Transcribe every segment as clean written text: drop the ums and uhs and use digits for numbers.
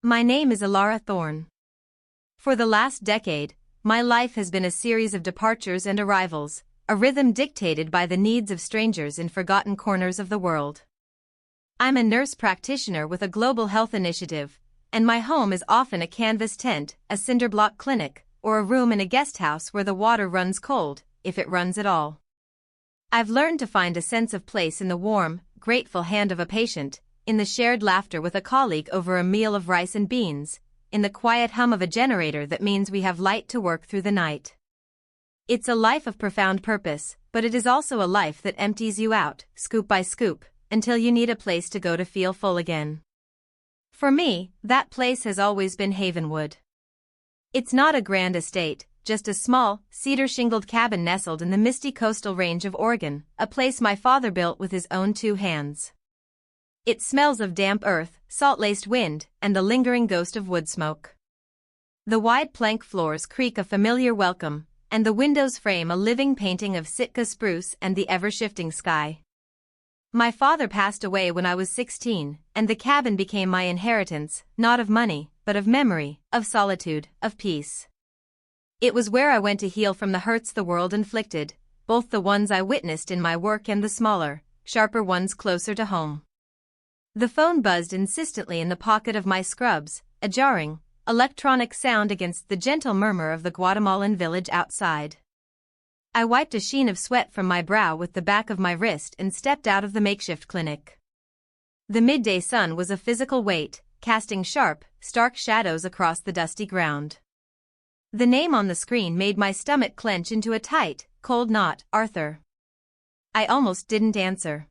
My name is Alara Thorne. For the last decade, my life has been a series of departures and arrivals, a rhythm dictated by the needs of strangers in forgotten corners of the world. I'm a nurse practitioner with a global health initiative, and my home is often a canvas tent, a cinderblock clinic, or a room in a guest house where the water runs cold, if it runs at all. I've learned to find a sense of place in the warm, grateful hand of a patient, in the shared laughter with a colleague over a meal of rice and beans, in the quiet hum of a generator that means we have light to work through the night. It's a life of profound purpose, but it is also a life that empties you out, scoop by scoop, until you need a place to go to feel full again. For me, that place has always been Havenwood. It's not a grand estate, just a small, cedar-shingled cabin nestled in the misty coastal range of Oregon, a place my father built with his own two hands. It smells of damp earth, salt-laced wind, and the lingering ghost of wood smoke. The wide plank floors creak a familiar welcome, and the windows frame a living painting of Sitka spruce and the ever-shifting sky. My father passed away when I was 16, and the cabin became my inheritance, not of money, but of memory, of solitude, of peace. It was where I went to heal from the hurts the world inflicted, both the ones I witnessed in my work and the smaller, sharper ones closer to home. The phone buzzed insistently in the pocket of my scrubs, a jarring, electronic sound against the gentle murmur of the Guatemalan village outside. I wiped a sheen of sweat from my brow with the back of my wrist and stepped out of the makeshift clinic. The midday sun was a physical weight, casting sharp, stark shadows across the dusty ground. The name on the screen made my stomach clench into a tight, cold knot, Arthur. I almost didn't answer.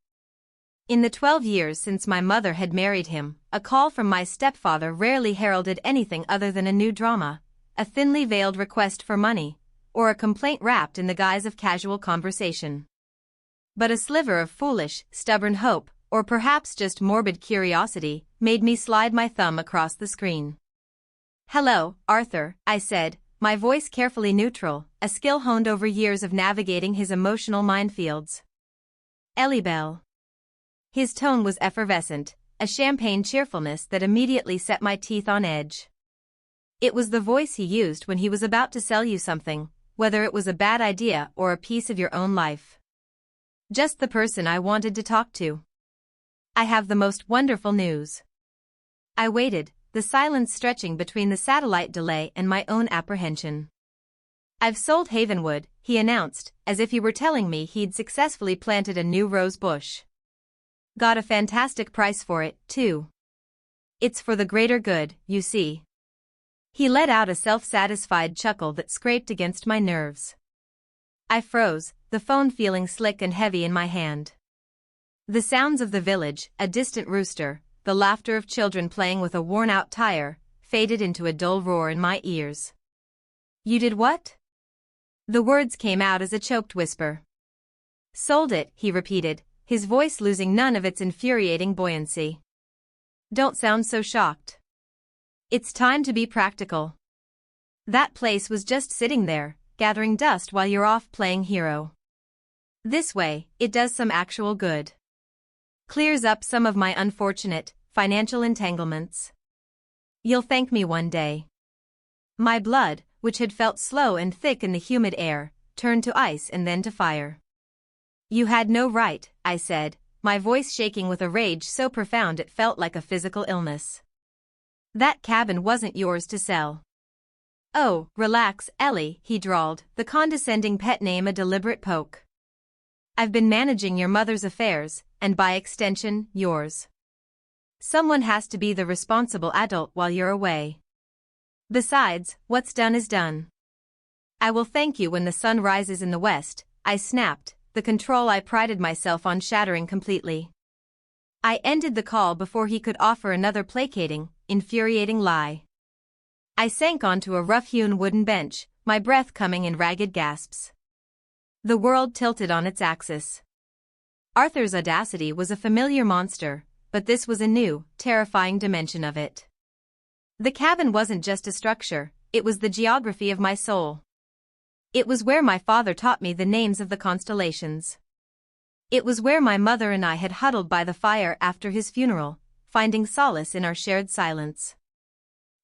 In the 12 years since my mother had married him, a call from my stepfather rarely heralded anything other than a new drama, a thinly veiled request for money, or a complaint wrapped in the guise of casual conversation. But a sliver of foolish, stubborn hope, or perhaps just morbid curiosity, made me slide my thumb across the screen. "Hello, Arthur," I said, my voice carefully neutral, a skill honed over years of navigating his emotional minefields. "Ellie Bell." His tone was effervescent, a champagne cheerfulness that immediately set my teeth on edge. It was the voice he used when he was about to sell you something, whether it was a bad idea or a piece of your own life. Just the person I wanted to talk to. "I have the most wonderful news." I waited, the silence stretching between the satellite delay and my own apprehension. "I've sold Havenwood," he announced, as if he were telling me he'd successfully planted a new rose bush. "Got a fantastic price for it, too. It's for the greater good, you see." He let out a self-satisfied chuckle that scraped against my nerves. I froze, the phone feeling slick and heavy in my hand. The sounds of the village, a distant rooster, the laughter of children playing with a worn-out tire, faded into a dull roar in my ears. "You did what?" The words came out as a choked whisper. "Sold it," he repeated, his voice losing none of its infuriating buoyancy. "Don't sound so shocked. It's time to be practical. That place was just sitting there, gathering dust while you're off playing hero. This way, it does some actual good. Clears up some of my unfortunate, financial entanglements. You'll thank me one day." My blood, which had felt slow and thick in the humid air, turned to ice and then to fire. "You had no right," I said, my voice shaking with a rage so profound it felt like a physical illness. "That cabin wasn't yours to sell." "Oh, relax, Ellie," he drawled, the condescending pet name a deliberate poke. "I've been managing your mother's affairs, and by extension, yours. Someone has to be the responsible adult while you're away. Besides, what's done is done. I will thank you when the sun rises in the west," I snapped, the control I prided myself on shattering completely. I ended the call before he could offer another placating, infuriating lie. I sank onto a rough-hewn wooden bench, my breath coming in ragged gasps. The world tilted on its axis. Arthur's audacity was a familiar monster, but this was a new, terrifying dimension of it. The cabin wasn't just a structure, it was the geography of my soul. It was where my father taught me the names of the constellations. It was where my mother and I had huddled by the fire after his funeral, finding solace in our shared silence.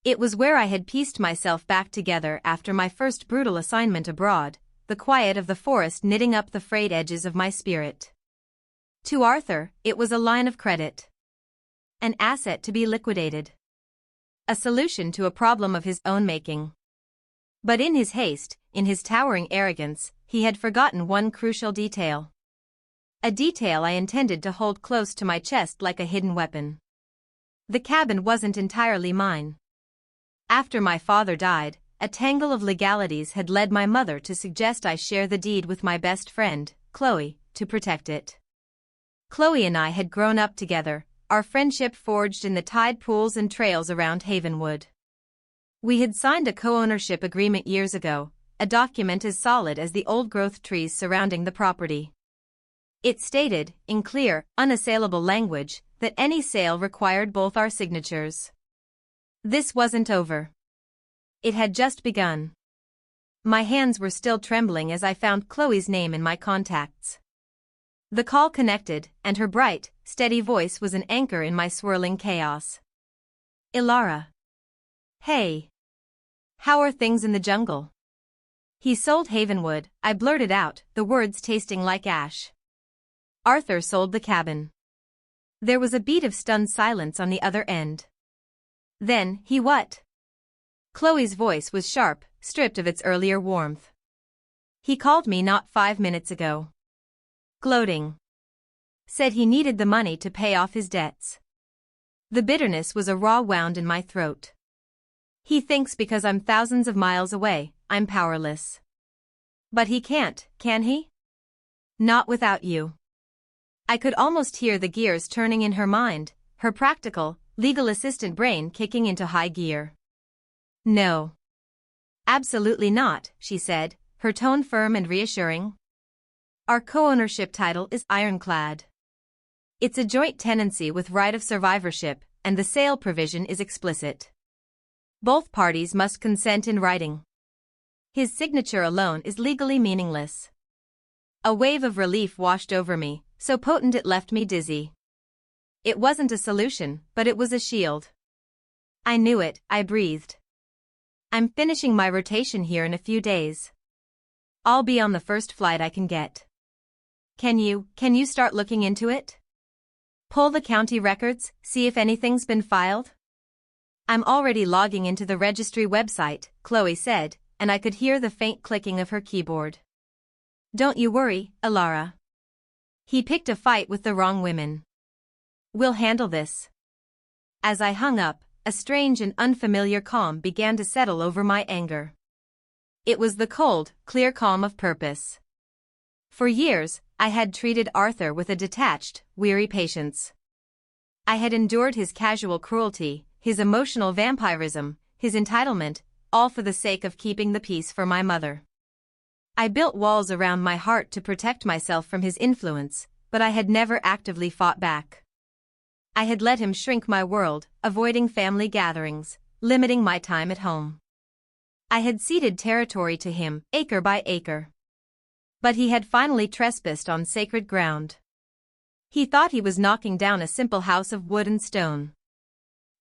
It was where I had pieced myself back together after my first brutal assignment abroad, the quiet of the forest knitting up the frayed edges of my spirit. To Arthur, it was a line of credit. An asset to be liquidated. A solution to a problem of his own making. But in his haste, in his towering arrogance, he had forgotten one crucial detail. A detail I intended to hold close to my chest like a hidden weapon. The cabin wasn't entirely mine. After my father died, a tangle of legalities had led my mother to suggest I share the deed with my best friend, Chloe, to protect it. Chloe and I had grown up together, our friendship forged in the tide pools and trails around Havenwood. We had signed a co-ownership agreement years ago, a document as solid as the old-growth trees surrounding the property. It stated, in clear, unassailable language, that any sale required both our signatures. This wasn't over. It had just begun. My hands were still trembling as I found Chloe's name in my contacts. The call connected, and her bright, steady voice was an anchor in my swirling chaos. Ilara. Hey. How are things in the jungle? He sold Havenwood, I blurted out, the words tasting like ash. Arthur sold the cabin. There was a beat of stunned silence on the other end. Then, he what? Chloe's voice was sharp, stripped of its earlier warmth. He called me not 5 minutes ago. Gloating. Said he needed the money to pay off his debts. The bitterness was a raw wound in my throat. He thinks because I'm thousands of miles away, I'm powerless. But he can't, can he? Not without you. I could almost hear the gears turning in her mind, her practical, legal assistant brain kicking into high gear. No. Absolutely not, she said, her tone firm and reassuring. Our co-ownership title is ironclad. It's a joint tenancy with right of survivorship, and the sale provision is explicit. Both parties must consent in writing. His signature alone is legally meaningless. A wave of relief washed over me, so potent it left me dizzy. It wasn't a solution, but it was a shield. I knew it, I breathed. I'm finishing my rotation here in a few days. I'll be on the first flight I can get. Can you start looking into it? Pull the county records, see if anything's been filed? I'm already logging into the registry website, Chloe said, and I could hear the faint clicking of her keyboard. Don't you worry, Ilara. He picked a fight with the wrong women. We'll handle this. As I hung up, a strange and unfamiliar calm began to settle over my anger. It was the cold, clear calm of purpose. For years, I had treated Arthur with a detached, weary patience. I had endured his casual cruelty, his emotional vampirism, his entitlement, all for the sake of keeping the peace for my mother. I built walls around my heart to protect myself from his influence, but I had never actively fought back. I had let him shrink my world, avoiding family gatherings, limiting my time at home. I had ceded territory to him, acre by acre. But he had finally trespassed on sacred ground. He thought he was knocking down a simple house of wood and stone.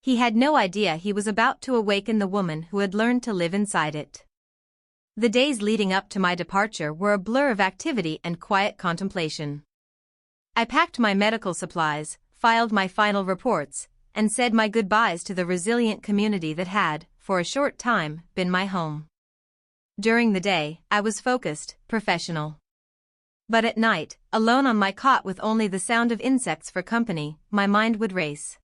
He had no idea he was about to awaken the woman who had learned to live inside it. The days leading up to my departure were a blur of activity and quiet contemplation. I packed my medical supplies, filed my final reports, and said my goodbyes to the resilient community that had, for a short time, been my home. During the day, I was focused, professional. But at night, alone on my cot with only the sound of insects for company, my mind would race.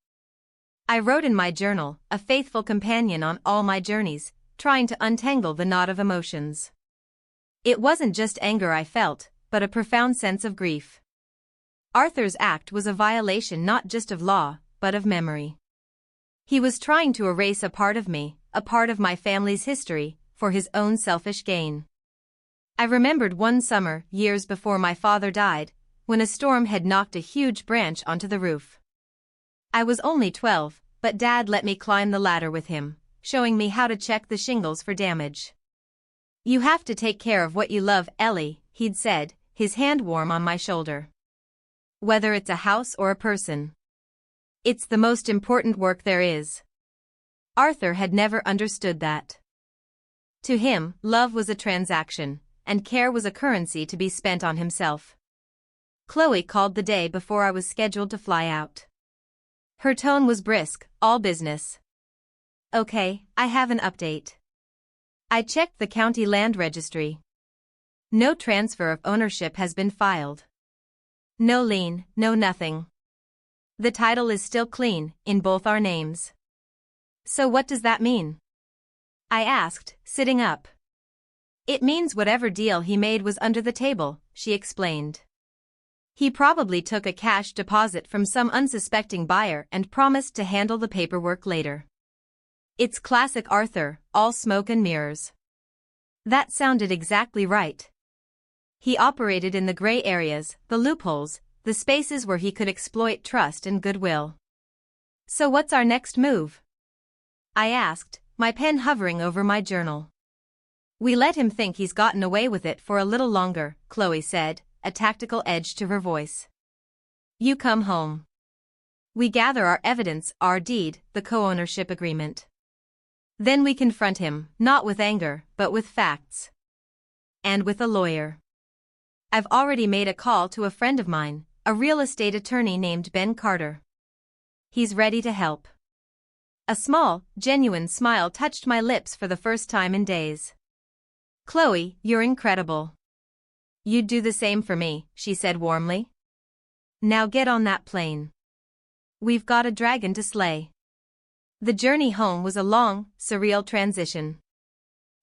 I wrote in my journal, a faithful companion on all my journeys, trying to untangle the knot of emotions. It wasn't just anger I felt, but a profound sense of grief. Arthur's act was a violation not just of law, but of memory. He was trying to erase a part of me, a part of my family's history, for his own selfish gain. I remembered one summer, years before my father died, when a storm had knocked a huge branch onto the roof. I was only 12, but Dad let me climb the ladder with him, showing me how to check the shingles for damage. You have to take care of what you love, Ellie, he'd said, his hand warm on my shoulder. Whether it's a house or a person. It's the most important work there is. Arthur had never understood that. To him, love was a transaction, and care was a currency to be spent on himself. Chloe called the day before I was scheduled to fly out. Her tone was brisk, all business. Okay, I have an update. I checked the county land registry. No transfer of ownership has been filed. No lien, no nothing. The title is still clean, in both our names. So what does that mean? I asked, sitting up. It means whatever deal he made was under the table, she explained. He probably took a cash deposit from some unsuspecting buyer and promised to handle the paperwork later. It's classic Arthur, all smoke and mirrors. That sounded exactly right. He operated in the gray areas, the loopholes, the spaces where he could exploit trust and goodwill. So what's our next move? I asked, my pen hovering over my journal. We let him think he's gotten away with it for a little longer, Chloe said, a tactical edge to her voice. You come home. We gather our evidence, our deed, the co-ownership agreement. Then we confront him, not with anger, but with facts. And with a lawyer. I've already made a call to a friend of mine, a real estate attorney named Ben Carter. He's ready to help. A small, genuine smile touched my lips for the first time in days. Chloe, you're incredible. You'd do the same for me, she said warmly. Now get on that plane. We've got a dragon to slay. The journey home was a long, surreal transition.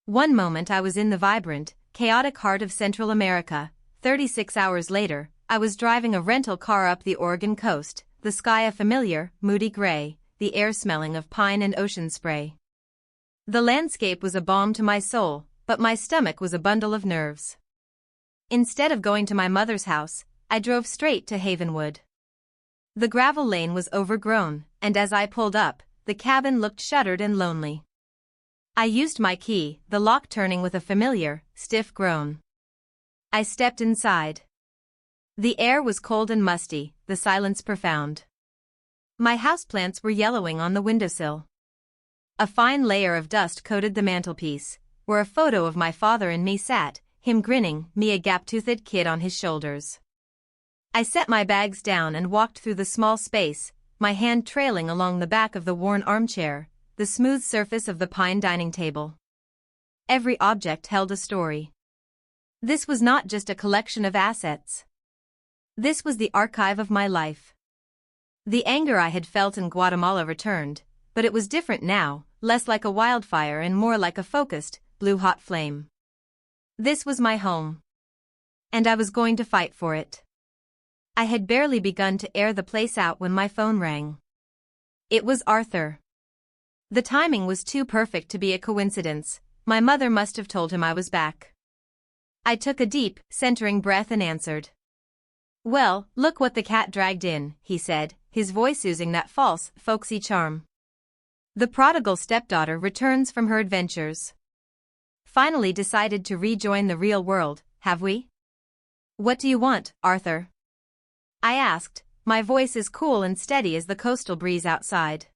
One moment I was in the vibrant, chaotic heart of Central America. 36 hours later, I was driving a rental car up the Oregon coast, the sky a familiar, moody gray, the air smelling of pine and ocean spray. The landscape was a balm to my soul, but my stomach was a bundle of nerves. Instead of going to my mother's house, I drove straight to Havenwood. The gravel lane was overgrown, and as I pulled up, the cabin looked shuttered and lonely. I used my key, the lock turning with a familiar, stiff groan. I stepped inside. The air was cold and musty, the silence profound. My houseplants were yellowing on the windowsill. A fine layer of dust coated the mantelpiece, where a photo of my father and me sat, him grinning, me a gap-toothed kid on his shoulders. I set my bags down and walked through the small space, my hand trailing along the back of the worn armchair, the smooth surface of the pine dining table. Every object held a story. This was not just a collection of assets. This was the archive of my life. The anger I had felt in Guatemala returned, but it was different now, less like a wildfire and more like a focused, blue-hot flame. This was my home. And I was going to fight for it. I had barely begun to air the place out when my phone rang. It was Arthur. The timing was too perfect to be a coincidence. My mother must have told him I was back. I took a deep, centering breath and answered. Well, look what the cat dragged in, he said, his voice oozing that false, folksy charm. The prodigal stepdaughter returns from her adventures. Finally decided to rejoin the real world, have we? What do you want, Arthur? I asked, my voice as cool and steady as the coastal breeze outside.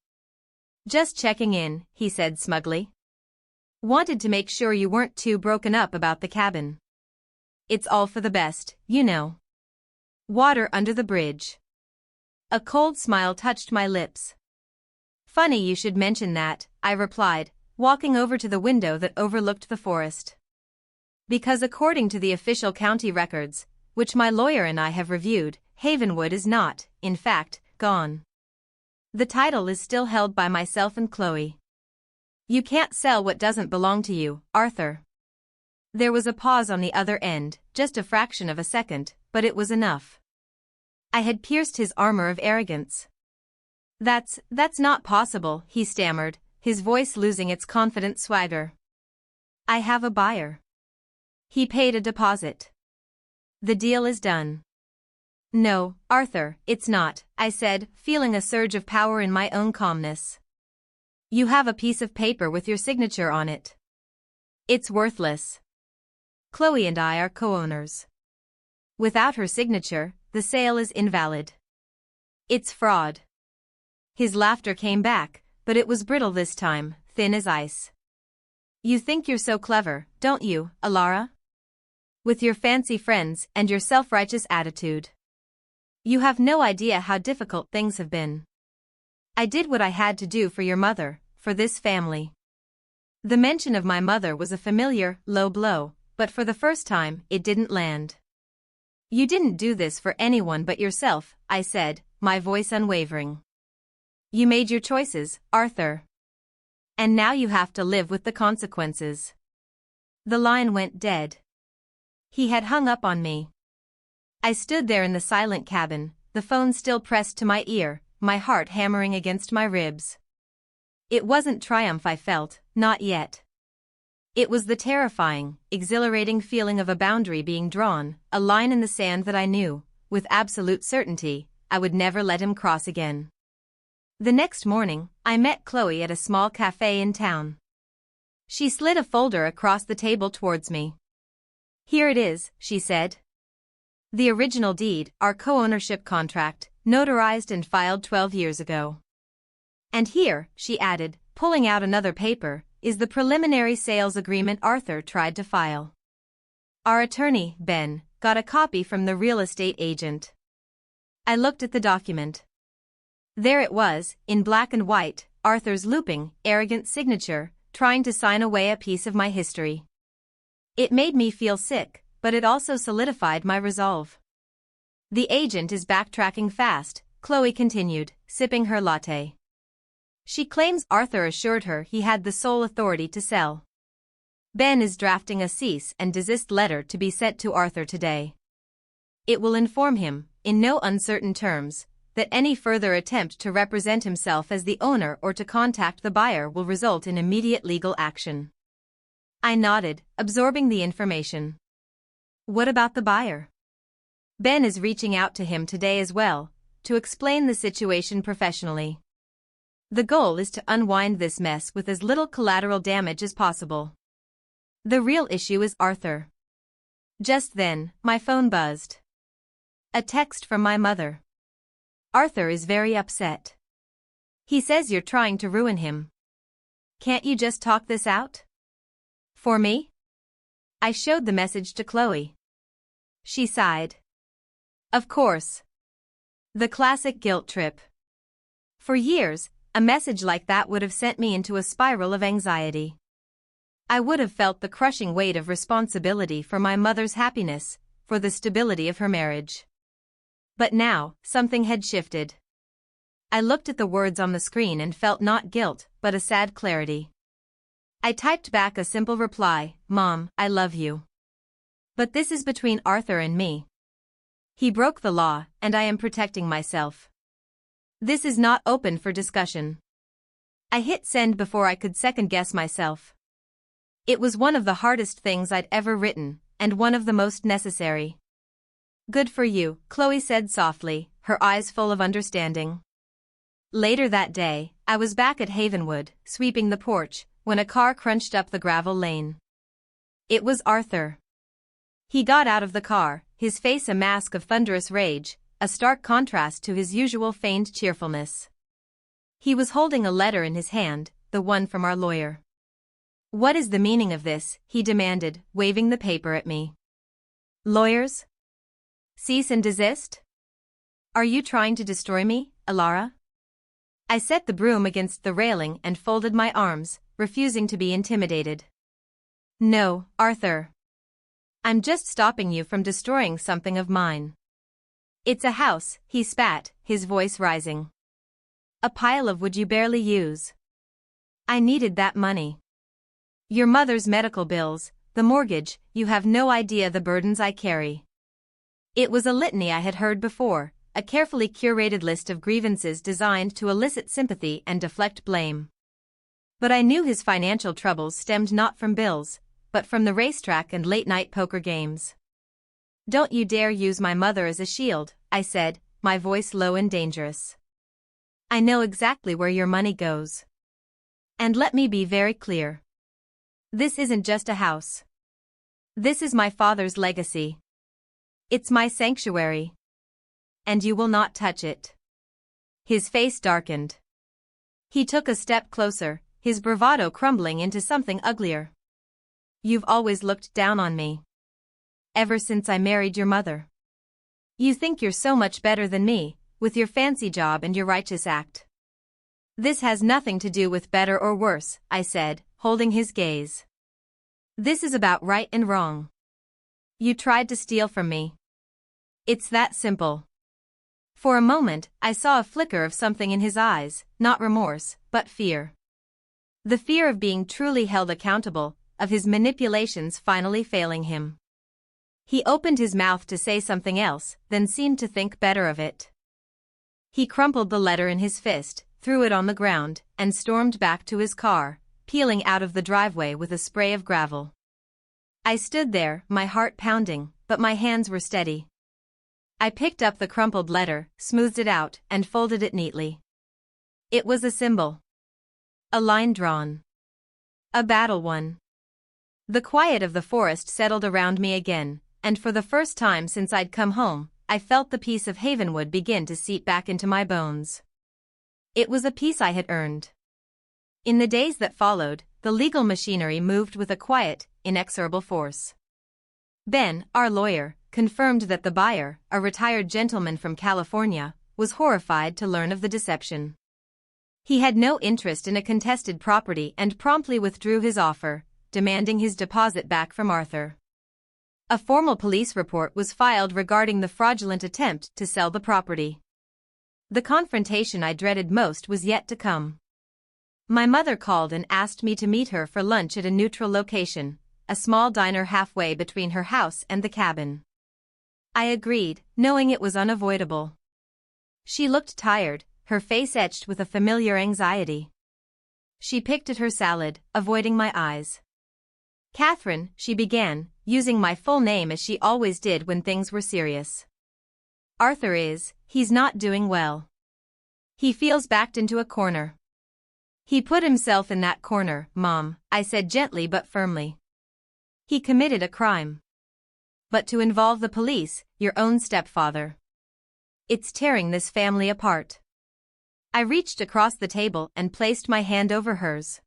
Just checking in, he said smugly. Wanted to make sure you weren't too broken up about the cabin. It's all for the best, you know. Water under the bridge. A cold smile touched my lips. Funny you should mention that, I replied, walking over to the window that overlooked the forest. Because according to the official county records, which my lawyer and I have reviewed, Havenwood is not, in fact, gone. The title is still held by myself and Chloe. You can't sell what doesn't belong to you, Arthur. There was a pause on the other end, just a fraction of a second, but it was enough. I had pierced his armor of arrogance. That's not possible, he stammered, his voice losing its confident swagger. I have a buyer. He paid a deposit. The deal is done. No, Arthur, it's not, I said, feeling a surge of power in my own calmness. You have a piece of paper with your signature on it. It's worthless. Chloe and I are co-owners. Without her signature, the sale is invalid. It's fraud. His laughter came back, but it was brittle this time, thin as ice. You think you're so clever, don't you, Alara? With your fancy friends and your self-righteous attitude. You have no idea how difficult things have been. I did what I had to do for your mother, for this family. The mention of my mother was a familiar, low blow, but for the first time, it didn't land. You didn't do this for anyone but yourself, I said, my voice unwavering. You made your choices, Arthur. And now you have to live with the consequences. The line went dead. He had hung up on me. I stood there in the silent cabin, the phone still pressed to my ear, my heart hammering against my ribs. It wasn't triumph I felt, not yet. It was the terrifying, exhilarating feeling of a boundary being drawn, a line in the sand that I knew, with absolute certainty, I would never let him cross again. The next morning, I met Chloe at a small cafe in town. She slid a folder across the table towards me. Here it is, she said. The original deed, our co-ownership contract, notarized and filed 12 years ago. And here, she added, pulling out another paper, is the preliminary sales agreement Arthur tried to file. Our attorney, Ben, got a copy from the real estate agent. I looked at the document. There it was, in black and white, Arthur's looping, arrogant signature, trying to sign away a piece of my history. It made me feel sick, but it also solidified my resolve. The agent is backtracking fast, Chloe continued, sipping her latte. She claims Arthur assured her he had the sole authority to sell. Ben is drafting a cease and desist letter to be sent to Arthur today. It will inform him, in no uncertain terms, that any further attempt to represent himself as the owner or to contact the buyer will result in immediate legal action. I nodded, absorbing the information. What about the buyer? Ben is reaching out to him today as well, to explain the situation professionally. The goal is to unwind this mess with as little collateral damage as possible. The real issue is Arthur. Just then, my phone buzzed. A text from my mother. Arthur is very upset. He says you're trying to ruin him. Can't you just talk this out? For me? I showed the message to Chloe. She sighed. Of course. The classic guilt trip. For years, a message like that would have sent me into a spiral of anxiety. I would have felt the crushing weight of responsibility for my mother's happiness, for the stability of her marriage. But now, something had shifted. I looked at the words on the screen and felt not guilt, but a sad clarity. I typed back a simple reply, Mom, I love you. But this is between Arthur and me. He broke the law, and I am protecting myself. This is not open for discussion. I hit send before I could second-guess myself. It was one of the hardest things I'd ever written, and one of the most necessary. Good for you, Chloe said softly, her eyes full of understanding. Later that day, I was back at Havenwood, sweeping the porch, when a car crunched up the gravel lane. It was Arthur. He got out of the car, his face a mask of thunderous rage, a stark contrast to his usual feigned cheerfulness. He was holding a letter in his hand, the one from our lawyer. What is the meaning of this? He demanded, waving the paper at me. Lawyers? Cease and desist? Are you trying to destroy me, Alara? I set the broom against the railing and folded my arms, refusing to be intimidated. No, Arthur. I'm just stopping you from destroying something of mine. It's a house, he spat, his voice rising. A pile of wood you barely use. I needed that money. Your mother's medical bills, the mortgage, you have no idea the burdens I carry. It was a litany I had heard before, a carefully curated list of grievances designed to elicit sympathy and deflect blame. But I knew his financial troubles stemmed not from bills, but from the racetrack and late-night poker games. Don't you dare use my mother as a shield, I said, my voice low and dangerous. I know exactly where your money goes. And let me be very clear. This isn't just a house. This is my father's legacy. It's my sanctuary. And you will not touch it. His face darkened. He took a step closer, his bravado crumbling into something uglier. You've always looked down on me. Ever since I married your mother. You think you're so much better than me, with your fancy job and your righteous act. This has nothing to do with better or worse, I said, holding his gaze. This is about right and wrong. You tried to steal from me. It's that simple. For a moment, I saw a flicker of something in his eyes, not remorse, but fear. The fear of being truly held accountable, of his manipulations finally failing him. He opened his mouth to say something else, then seemed to think better of it. He crumpled the letter in his fist, threw it on the ground, and stormed back to his car, peeling out of the driveway with a spray of gravel. I stood there, my heart pounding, but my hands were steady. I picked up the crumpled letter, smoothed it out, and folded it neatly. It was a symbol. A line drawn. A battle won. The quiet of the forest settled around me again, and for the first time since I'd come home, I felt the peace of Havenwood begin to seep back into my bones. It was a peace I had earned. In the days that followed, the legal machinery moved with a quiet, inexorable force. Ben, our lawyer, confirmed that the buyer, a retired gentleman from California, was horrified to learn of the deception. He had no interest in a contested property and promptly withdrew his offer, demanding his deposit back from Arthur. A formal police report was filed regarding the fraudulent attempt to sell the property. The confrontation I dreaded most was yet to come. My mother called and asked me to meet her for lunch at a neutral location, a small diner halfway between her house and the cabin. I agreed, knowing it was unavoidable. She looked tired, her face etched with a familiar anxiety. She picked at her salad, avoiding my eyes. Catherine, she began, using my full name as she always did when things were serious. He's not doing well. He feels backed into a corner. He put himself in that corner, Mom, I said gently but firmly. He committed a crime. But to involve the police, your own stepfather. It's tearing this family apart. I reached across the table and placed my hand over hers.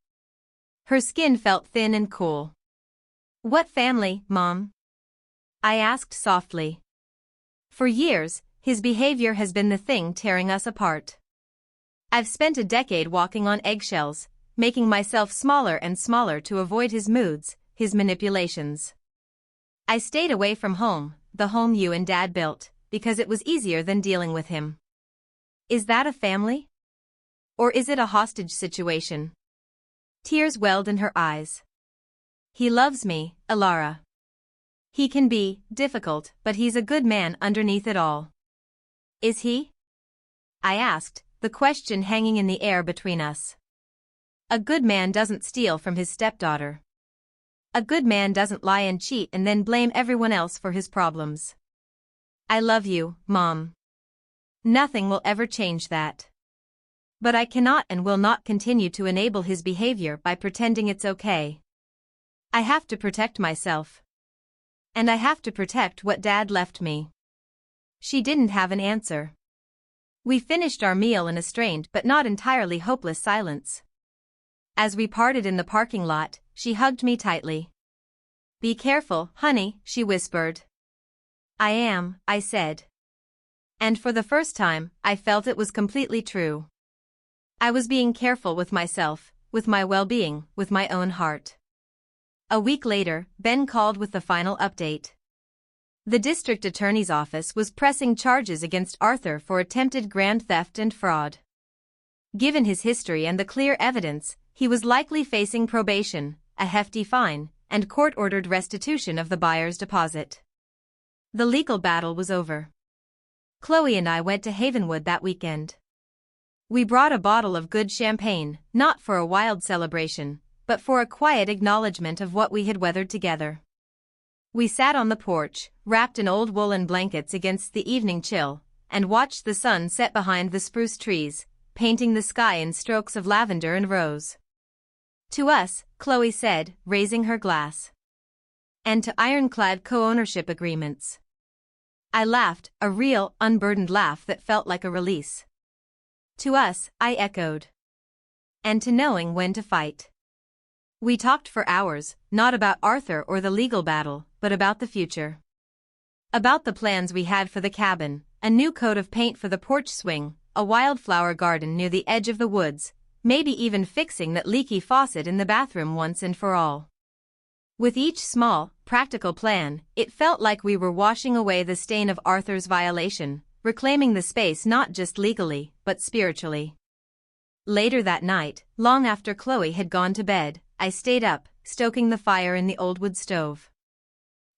Her skin felt thin and cool. What family, Mom? I asked softly. For years, his behavior has been the thing tearing us apart. I've spent a decade walking on eggshells, making myself smaller and smaller to avoid his moods, his manipulations. I stayed away from home, the home you and Dad built, because it was easier than dealing with him. Is that a family? Or is it a hostage situation? Tears welled in her eyes. He loves me, Ilara. He can be difficult, but he's a good man underneath it all. Is he? I asked, the question hanging in the air between us. A good man doesn't steal from his stepdaughter. A good man doesn't lie and cheat and then blame everyone else for his problems. I love you, Mom. Nothing will ever change that. But I cannot and will not continue to enable his behavior by pretending it's okay. I have to protect myself. And I have to protect what Dad left me. She didn't have an answer. We finished our meal in a strained but not entirely hopeless silence. As we parted in the parking lot, she hugged me tightly. Be careful, honey, she whispered. I am, I said. And for the first time, I felt it was completely true. I was being careful with myself, with my well-being, with my own heart. A week later, Ben called with the final update. The district attorney's office was pressing charges against Arthur for attempted grand theft and fraud. Given his history and the clear evidence, he was likely facing probation, a hefty fine, and court-ordered restitution of the buyer's deposit. The legal battle was over. Chloe and I went to Havenwood that weekend. We brought a bottle of good champagne, not for a wild celebration, but for a quiet acknowledgement of what we had weathered together. We sat on the porch, wrapped in old woolen blankets against the evening chill, and watched the sun set behind the spruce trees, painting the sky in strokes of lavender and rose. To us, Chloe said, raising her glass. And to ironclad co-ownership agreements. I laughed, a real, unburdened laugh that felt like a release. To us, I echoed. and to knowing when to fight. We talked for hours, not about Arthur or the legal battle, but about the future. About the plans we had for the cabin, a new coat of paint for the porch swing, a wildflower garden near the edge of the woods, maybe even fixing that leaky faucet in the bathroom once and for all. With each small, practical plan, it felt like we were washing away the stain of Arthur's violation, reclaiming the space not just legally, but spiritually. Later that night, long after Chloe had gone to bed, I stayed up, stoking the fire in the old wood stove.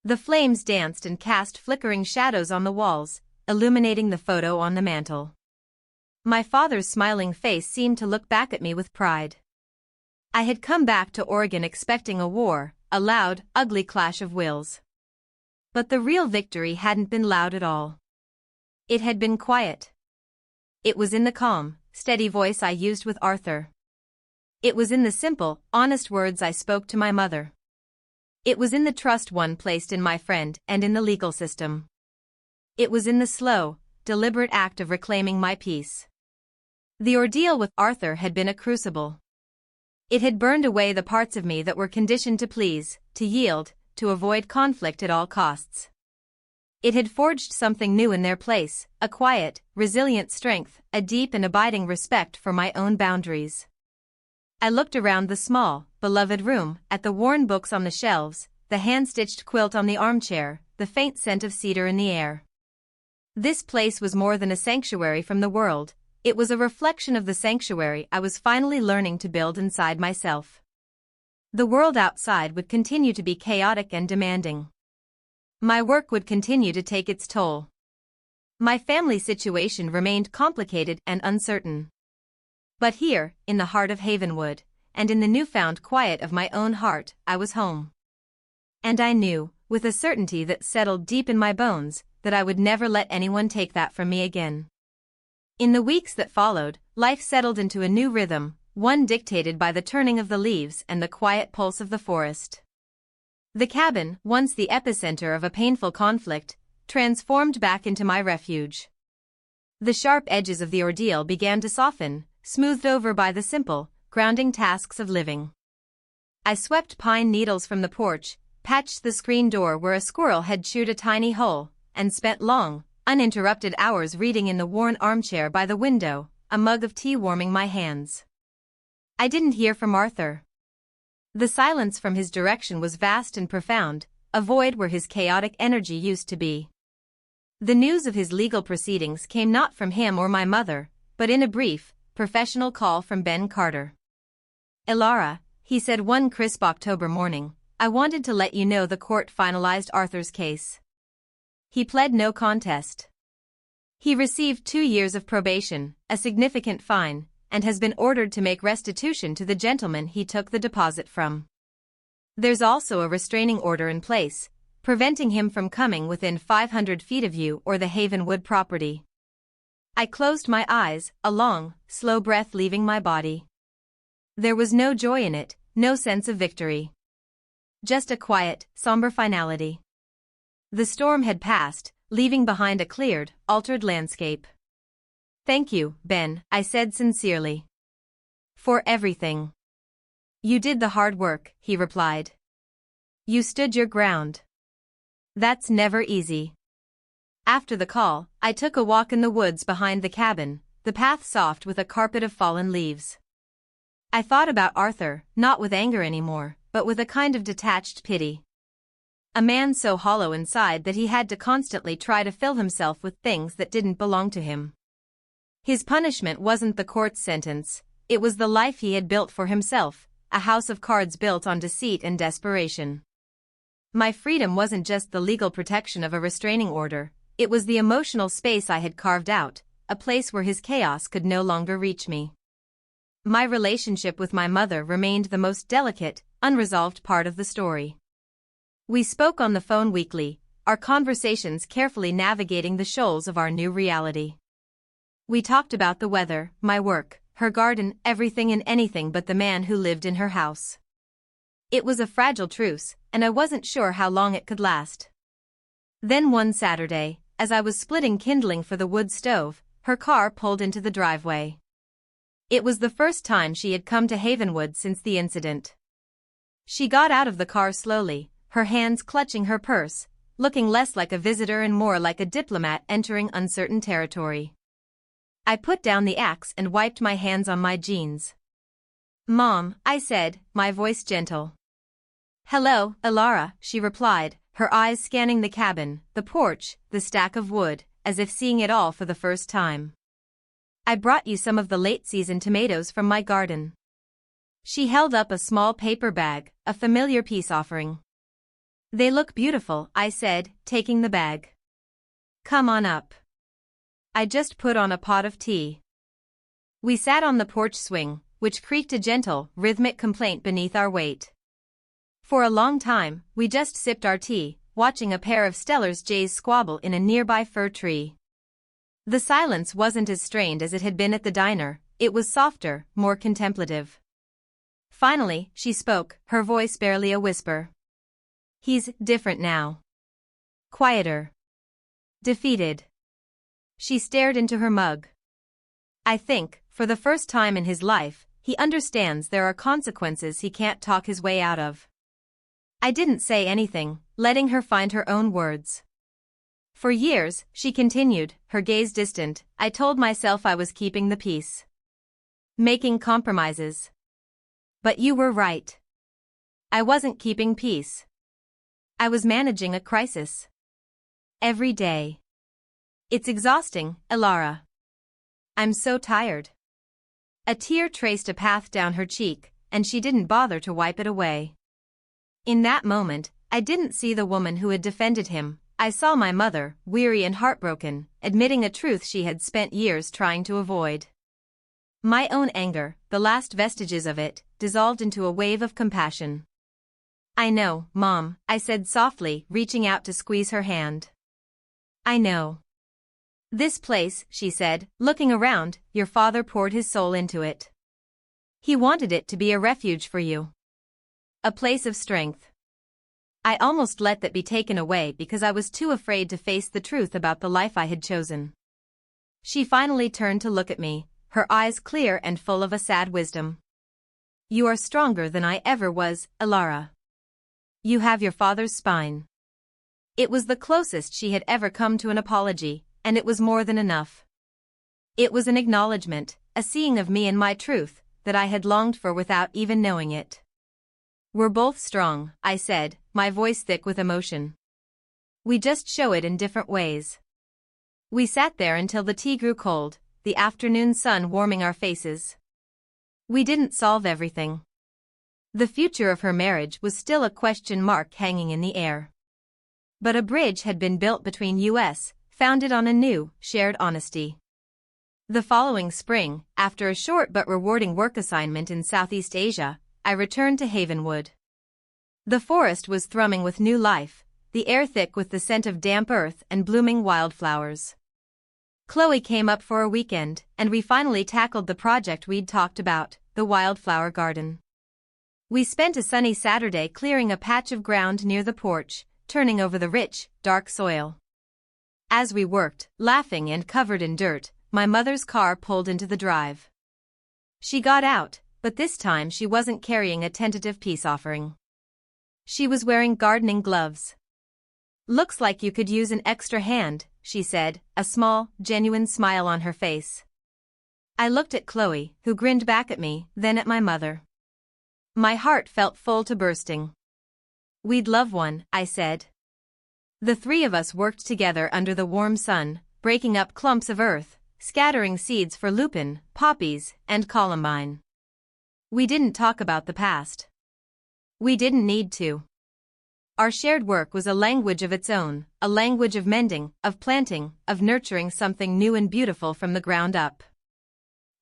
The flames danced and cast flickering shadows on the walls, illuminating the photo on the mantel. My father's smiling face seemed to look back at me with pride. I had come back to Oregon expecting a war, a loud, ugly clash of wills. But the real victory hadn't been loud at all. It had been quiet. It was in the calm, steady voice I used with Arthur. It was in the simple, honest words I spoke to my mother. It was in the trust one placed in my friend and in the legal system. It was in the slow, deliberate act of reclaiming my peace. The ordeal with Arthur had been a crucible. It had burned away the parts of me that were conditioned to please, to yield, to avoid conflict at all costs. It had forged something new in their place, a quiet, resilient strength, a deep and abiding respect for my own boundaries. I looked around the small, beloved room, at the worn books on the shelves, the hand-stitched quilt on the armchair, the faint scent of cedar in the air. This place was more than a sanctuary from the world, it was a reflection of the sanctuary I was finally learning to build inside myself. The world outside would continue to be chaotic and demanding. My work would continue to take its toll. My family situation remained complicated and uncertain. But here, in the heart of Havenwood, and in the newfound quiet of my own heart, I was home. And I knew, with a certainty that settled deep in my bones, that I would never let anyone take that from me again. In the weeks that followed, life settled into a new rhythm, one dictated by the turning of the leaves and the quiet pulse of the forest. The cabin, once the epicenter of a painful conflict, transformed back into my refuge. The sharp edges of the ordeal began to soften, smoothed over by the simple, grounding tasks of living. I swept pine needles from the porch, patched the screen door where a squirrel had chewed a tiny hole, and spent long, uninterrupted hours reading in the worn armchair by the window, a mug of tea warming my hands. I didn't hear from Arthur. The silence from his direction was vast and profound, a void where his chaotic energy used to be. The news of his legal proceedings came not from him or my mother, but in a brief, professional call from Ben Carter. "Elara," he said one crisp October morning, "I wanted to let you know the court finalized Arthur's case. He pled no contest. He received 2 years of probation, a significant fine, and has been ordered to make restitution to the gentleman he took the deposit from. There's also a restraining order in place, preventing him from coming within 500 feet of you or the Havenwood property." I closed my eyes, a long, slow breath leaving my body. There was no joy in it, no sense of victory. Just a quiet, somber finality. The storm had passed, leaving behind a cleared, altered landscape. "Thank you, Ben," I said sincerely. "For everything." "You did the hard work," he replied. "You stood your ground. That's never easy." After the call, I took a walk in the woods behind the cabin, the path soft with a carpet of fallen leaves. I thought about Arthur, not with anger anymore, but with a kind of detached pity. A man so hollow inside that he had to constantly try to fill himself with things that didn't belong to him. His punishment wasn't the court's sentence, it was the life he had built for himself, a house of cards built on deceit and desperation. My freedom wasn't just the legal protection of a restraining order, it was the emotional space I had carved out, a place where his chaos could no longer reach me. My relationship with my mother remained the most delicate, unresolved part of the story. We spoke on the phone weekly, our conversations carefully navigating the shoals of our new reality. We talked about the weather, my work, her garden, everything and anything but the man who lived in her house. It was a fragile truce, and I wasn't sure how long it could last. Then one Saturday, as I was splitting kindling for the wood stove, her car pulled into the driveway. It was the first time she had come to Havenwood since the incident. She got out of the car slowly, her hands clutching her purse, looking less like a visitor and more like a diplomat entering uncertain territory. I put down the axe and wiped my hands on my jeans. "Mom," I said, my voice gentle. "Hello, Ilara," she replied, her eyes scanning the cabin, the porch, the stack of wood, as if seeing it all for the first time. "I brought you some of the late-season tomatoes from my garden." She held up a small paper bag, a familiar peace offering. "They look beautiful," I said, taking the bag. "Come on up. I just put on a pot of tea." We sat on the porch swing, which creaked a gentle, rhythmic complaint beneath our weight. For a long time, we just sipped our tea, watching a pair of Steller's jays squabble in a nearby fir tree. The silence wasn't as strained as it had been at the diner, it was softer, more contemplative. Finally, she spoke, her voice barely a whisper. "He's different now. Quieter. Defeated." She stared into her mug. "I think, for the first time in his life, he understands there are consequences he can't talk his way out of." I didn't say anything, letting her find her own words. "For years," she continued, her gaze distant, "I told myself I was keeping the peace. Making compromises. But you were right. I wasn't keeping peace. I was managing a crisis. Every day. It's exhausting, Ilara. I'm so tired." A tear traced a path down her cheek, and she didn't bother to wipe it away. In that moment, I didn't see the woman who had defended him. I saw my mother, weary and heartbroken, admitting a truth she had spent years trying to avoid. My own anger, the last vestiges of it, dissolved into a wave of compassion. "I know, Mom," I said softly, reaching out to squeeze her hand. "I know. This place," she said, looking around, "your father poured his soul into it. He wanted it to be a refuge for you. A place of strength. I almost let that be taken away because I was too afraid to face the truth about the life I had chosen." She finally turned to look at me, her eyes clear and full of a sad wisdom. "You are stronger than I ever was, Ilara. You have your father's spine." It was the closest she had ever come to an apology, and it was more than enough. It was an acknowledgement, a seeing of me and my truth, that I had longed for without even knowing it. "We're both strong," I said, my voice thick with emotion. "We just show it in different ways." We sat there until the tea grew cold, the afternoon sun warming our faces. We didn't solve everything. The future of her marriage was still a question mark hanging in the air. But a bridge had been built between us, founded on a new, shared honesty. The following spring, after a short but rewarding work assignment in Southeast Asia, I returned to Havenwood. The forest was thrumming with new life, the air thick with the scent of damp earth and blooming wildflowers. Chloe came up for a weekend, and we finally tackled the project we'd talked about, the wildflower garden. We spent a sunny Saturday clearing a patch of ground near the porch, turning over the rich, dark soil. As we worked, laughing and covered in dirt, my mother's car pulled into the drive. She got out, but this time she wasn't carrying a tentative peace offering. She was wearing gardening gloves. "Looks like you could use an extra hand," she said, a small, genuine smile on her face. I looked at Chloe, who grinned back at me, then at my mother. My heart felt full to bursting. "We'd love one," I said. The three of us worked together under the warm sun, breaking up clumps of earth, scattering seeds for lupin, poppies, and columbine. We didn't talk about the past. We didn't need to. Our shared work was a language of its own, a language of mending, of planting, of nurturing something new and beautiful from the ground up.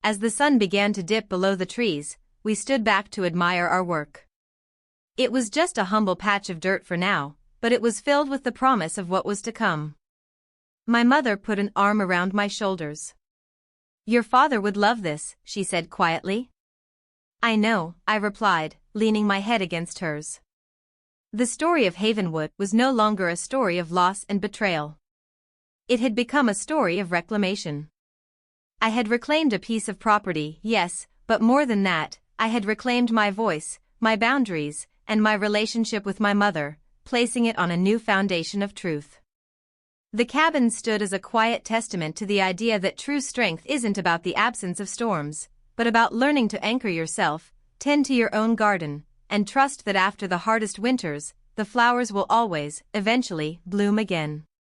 As the sun began to dip below the trees, we stood back to admire our work. It was just a humble patch of dirt for now, but it was filled with the promise of what was to come. My mother put an arm around my shoulders. "Your father would love this," she said quietly. "I know," I replied, leaning my head against hers. The story of Havenwood was no longer a story of loss and betrayal. It had become a story of reclamation. I had reclaimed a piece of property, yes, but more than that, I had reclaimed my voice, my boundaries, and my relationship with my mother, placing it on a new foundation of truth. The cabin stood as a quiet testament to the idea that true strength isn't about the absence of storms, but about learning to anchor yourself, tend to your own garden, and trust that after the hardest winters, the flowers will always, eventually, bloom again.